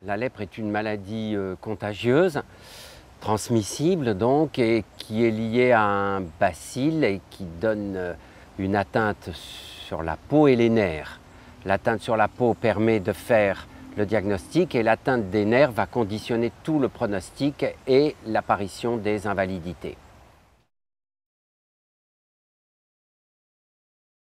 La lèpre est une maladie contagieuse, transmissible donc, et qui est liée à un bacille et qui donne une atteinte sur la peau et les nerfs. L'atteinte sur la peau permet de faire le diagnostic et l'atteinte des nerfs va conditionner tout le pronostic et l'apparition des invalidités.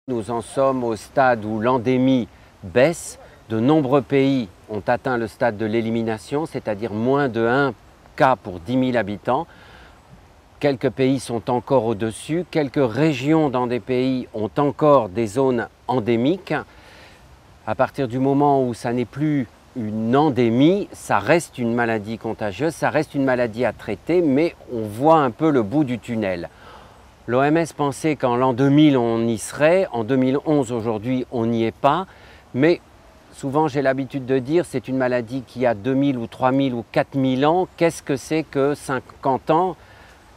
Nous en sommes au stade où l'endémie baisse. De nombreux pays ont atteint le stade de l'élimination, c'est-à-dire moins de 1 cas pour 10 000 habitants. Quelques pays sont encore au-dessus, quelques régions dans des pays ont encore des zones endémiques. À partir du moment où ça n'est plus une endémie, ça reste une maladie contagieuse, ça reste une maladie à traiter, mais on voit un peu le bout du tunnel. L'OMS pensait qu'en l'an 2000 on y serait, en 2011 aujourd'hui on n'y est pas, mais souvent j'ai l'habitude de dire c'est une maladie qui a 2000 ou 3000 ou 4000 ans, qu'est-ce que c'est que 50 ans?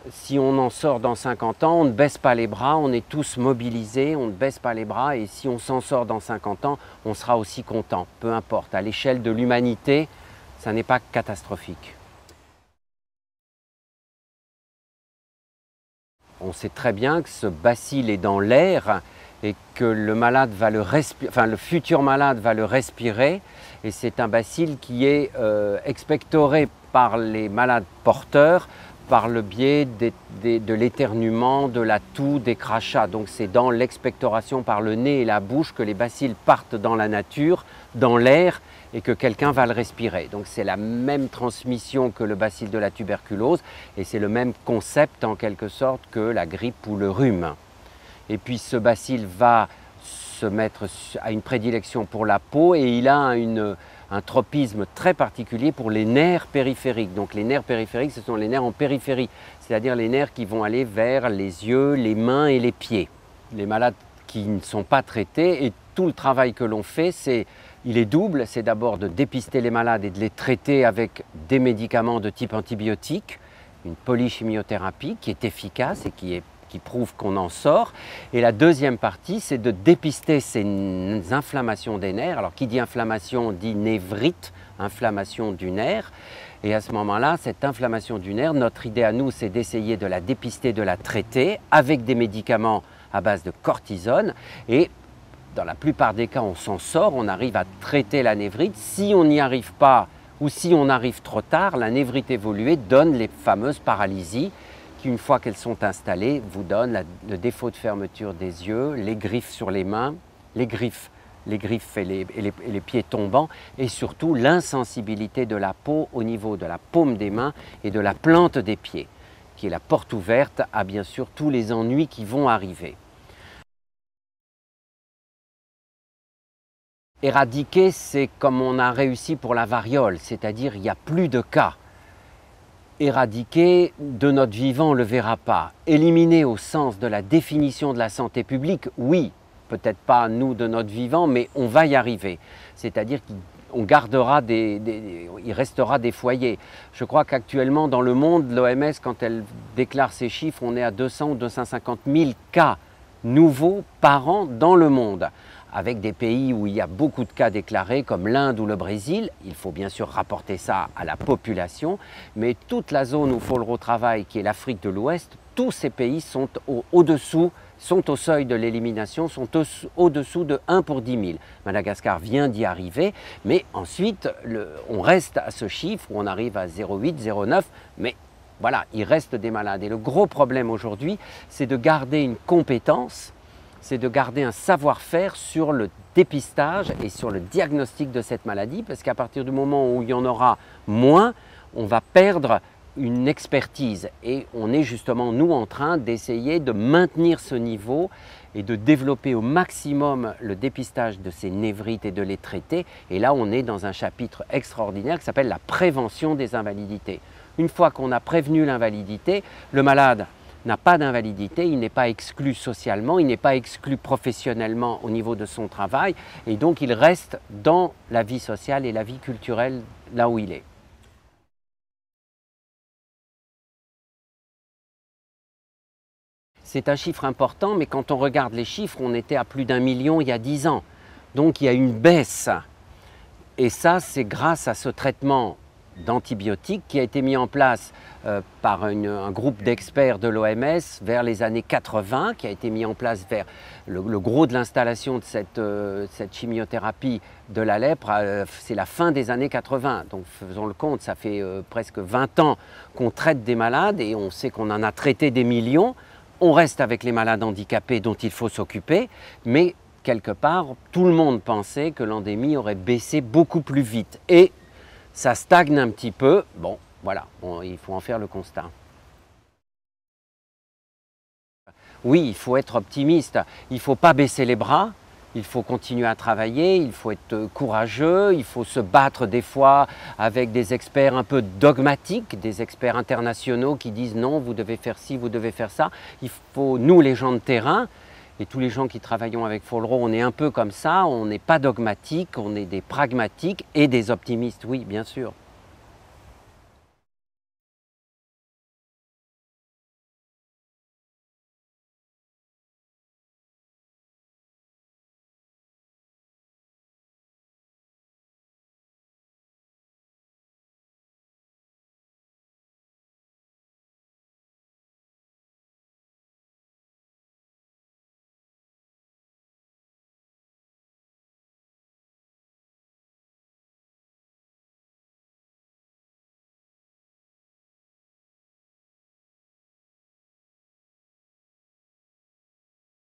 Si on en sort dans 50 ans, on ne baisse pas les bras, on est tous mobilisés, on ne baisse pas les bras et si on s'en sort dans 50 ans, on sera aussi content, peu importe. À l'échelle de l'humanité, ça n'est pas catastrophique. On sait très bien que ce bacille est dans l'air et que le malade va le futur malade va le respirer et c'est un bacille qui est expectoré par les malades porteurs par le biais de l'éternuement, de la toux, des crachats. Donc c'est dans l'expectoration par le nez et la bouche que les bacilles partent dans la nature, dans l'air, et que quelqu'un va le respirer. Donc c'est la même transmission que le bacille de la tuberculose, et c'est le même concept en quelque sorte que la grippe ou le rhume. Et puis ce bacille va se mettre à une prédilection pour la peau, et il a un tropisme très particulier pour les nerfs périphériques. Donc les nerfs périphériques, ce sont les nerfs en périphérie, c'est-à-dire les nerfs qui vont aller vers les yeux, les mains et les pieds. Les malades qui ne sont pas traités, et tout le travail que l'on fait, il est double. C'est d'abord de dépister les malades et de les traiter avec des médicaments de type antibiotique, une polychimiothérapie qui est efficace et qui prouve qu'on en sort. Et la deuxième partie, c'est de dépister ces inflammations des nerfs. Alors qui dit inflammation dit névrite, inflammation du nerf. Et à ce moment-là, cette inflammation du nerf, notre idée à nous, c'est d'essayer de la dépister, de la traiter avec des médicaments à base de cortisone. Et dans la plupart des cas, on s'en sort, on arrive à traiter la névrite. Si on n'y arrive pas ou si on arrive trop tard, la névrite évoluée donne les fameuses paralysies qui, une fois qu'elles sont installées, vous donnent le défaut de fermeture des yeux, les griffes sur les mains, les griffes et les pieds tombants, et surtout l'insensibilité de la peau au niveau de la paume des mains et de la plante des pieds, qui est la porte ouverte à bien sûr tous les ennuis qui vont arriver. Éradiquer, c'est comme on a réussi pour la variole, c'est-à-dire il n'y a plus de cas. Éradiquer, de notre vivant, on ne le verra pas. Éliminer au sens de la définition de la santé publique, oui, peut-être pas nous de notre vivant, mais on va y arriver. C'est-à-dire qu'on gardera il restera des foyers. Je crois qu'actuellement dans le monde, l'OMS, quand elle déclare ces chiffres, on est à 200 ou 250 000 cas nouveaux par an dans le monde. Avec des pays où il y a beaucoup de cas déclarés, comme l'Inde ou le Brésil. Il faut bien sûr rapporter ça à la population, mais toute la zone où il faut le retravail, qui est l'Afrique de l'Ouest, tous ces pays sont au-dessous, sont au seuil de l'élimination, sont au-dessous de 1 pour 10 000. Madagascar vient d'y arriver, mais ensuite, on reste à ce chiffre où on arrive à 0,8, 0,9, mais voilà, il reste des malades. Et le gros problème aujourd'hui, c'est de garder une compétence, c'est de garder un savoir-faire sur le dépistage et sur le diagnostic de cette maladie, parce qu'à partir du moment où il y en aura moins, on va perdre une expertise. Et on est justement, nous, en train d'essayer de maintenir ce niveau et de développer au maximum le dépistage de ces névrites et de les traiter. Et là, on est dans un chapitre extraordinaire qui s'appelle la prévention des invalidités. Une fois qu'on a prévenu l'invalidité, le malade n'a pas d'invalidité, il n'est pas exclu socialement, il n'est pas exclu professionnellement au niveau de son travail et donc il reste dans la vie sociale et la vie culturelle là où il est. C'est un chiffre important, mais quand on regarde les chiffres, on était à plus d'1 million il y a 10 ans. Donc il y a une baisse. Et ça, c'est grâce à ce traitement d'antibiotiques qui a été mis en place par un groupe d'experts de l'OMS vers les années 80, qui a été mis en place vers le gros de l'installation de cette chimiothérapie de la lèpre, c'est la fin des années 80. Donc faisons le compte, ça fait presque 20 ans qu'on traite des malades et on sait qu'on en a traité des millions. On reste avec les malades handicapés dont il faut s'occuper, mais quelque part, tout le monde pensait que l'endémie aurait baissé beaucoup plus vite. Et ça stagne un petit peu. Bon, voilà, il faut en faire le constat. Oui, il faut être optimiste. Il ne faut pas baisser les bras. Il faut continuer à travailler, il faut être courageux, il faut se battre des fois avec des experts un peu dogmatiques, des experts internationaux qui disent non, vous devez faire ci, vous devez faire ça. Il faut, nous les gens de terrain, et tous les gens qui travaillons avec Follereau, on est un peu comme ça, on n'est pas dogmatiques, on est des pragmatiques et des optimistes, oui, bien sûr.